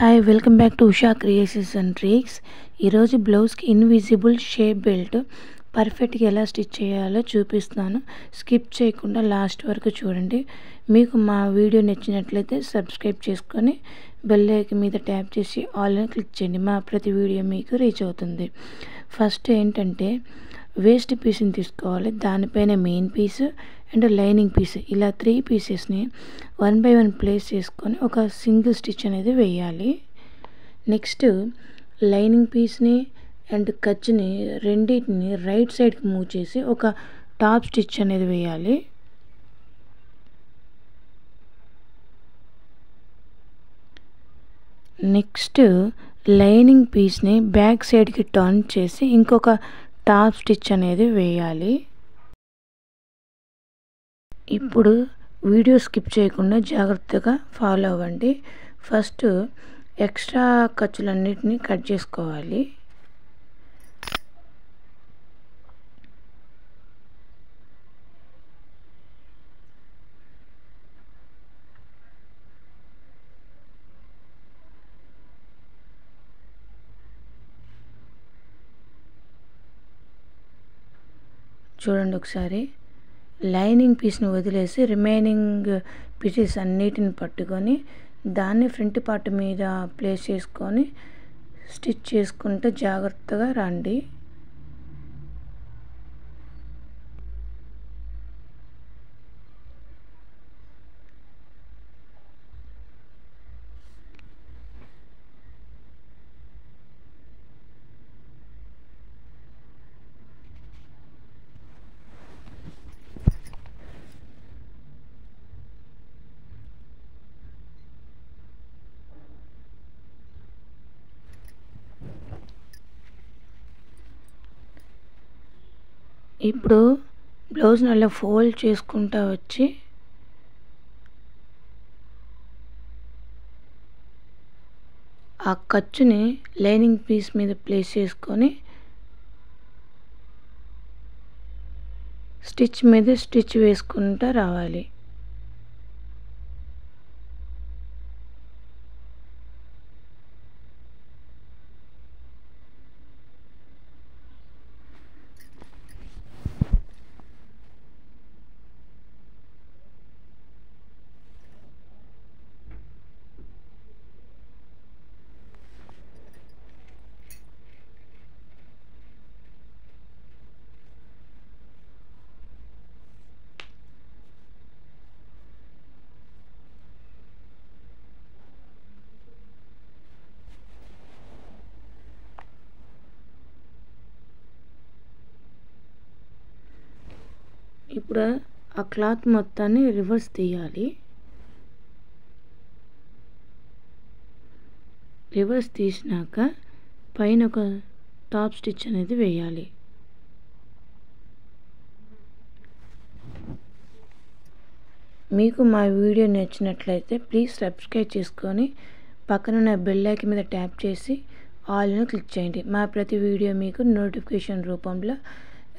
Hi welcome back to Usha creations and tricks. ఈరోజు బ్లౌజ్కి invisible shape belt పర్ఫెక్ట్గా ఎలా స్టిచ్ చేయాలో చూపిస్తాను. స్కిప్ చేయకుండా లాస్ట్ వరకు చూడండి. మీకు మా వీడియో నచ్చినట్లయితే సబ్స్క్రైబ్ చేసుకొని బెల్ ఐకాన్ మీద ట్యాప్ చేసి ఆల్ అని క్లిక్ చేయండి. మా ప్రతి వీడియో మీకు రీచ్ అవుతుంది. ఫస్ట్ ఏంటంటే వేస్ట్ పీస్ని తీసుకోవాలి. దానిపైన main piece and lining piece ఇలా 3 పీసెస్ని 1 by 1 ప్లేస్ చేసుకొని ఒక సింగిల్ స్టిచ్ అనేది వేయాలి. నెక్స్ట్ లైనింగ్ పీస్ని అండ్ ఖర్చుని రెండింటిని రైట్ సైడ్కి మూవ్ చేసి ఒక టాప్ స్టిచ్ అనేది వేయాలి. నెక్స్ట్ లైనింగ్ పీస్ని బ్యాక్ సైడ్కి టర్న్ చేసి ఇంకొక టాప్ స్టిచ్ అనేది వేయాలి. ఇప్పుడు వీడియో స్కిప్ చేయకుండా జాగ్రత్తగా ఫాలో అవ్వండి. ఫస్ట్ ఎక్స్ట్రా ఖర్చులన్నిటిని కట్ చేసుకోవాలి. చూడండి ఒకసారి లైనింగ్ పీస్ని వదిలేసి రిమైనింగ్ పీసెస్ అన్నిటిని పట్టుకొని దాన్ని ఫ్రంట్ పార్ట్ మీద ప్లేస్ చేసుకొని స్టిచ్ చేసుకుంటూ జాగ్రత్తగా రండి. ఇప్పుడు బ్లౌజ్ని అలా ఫోల్డ్ చేసుకుంటూ వచ్చి ఆ ఖర్చుని లైనింగ్ పీస్ మీద ప్లేస్ చేసుకొని స్టిచ్ మీద స్టిచ్ వేసుకుంటూ రావాలి. ఇప్పుడు ఆ క్లాత్ మొత్తాన్ని రివర్స్ తీయాలి. రివర్స్ తీసినాక పైన ఒక టాప్ స్టిచ్ అనేది వేయాలి. మీకు మా వీడియో నచ్చినట్లయితే ప్లీజ్ సబ్స్క్రైబ్ చేసుకొని పక్కనున్న బెల్ ఐకాన్ మీద ట్యాప్ చేసి ఆల్ అని క్లిక్ చేయండి. మా ప్రతి వీడియో మీకు నోటిఫికేషన్ రూపంలో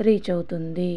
రీచ్ అవుతుంది.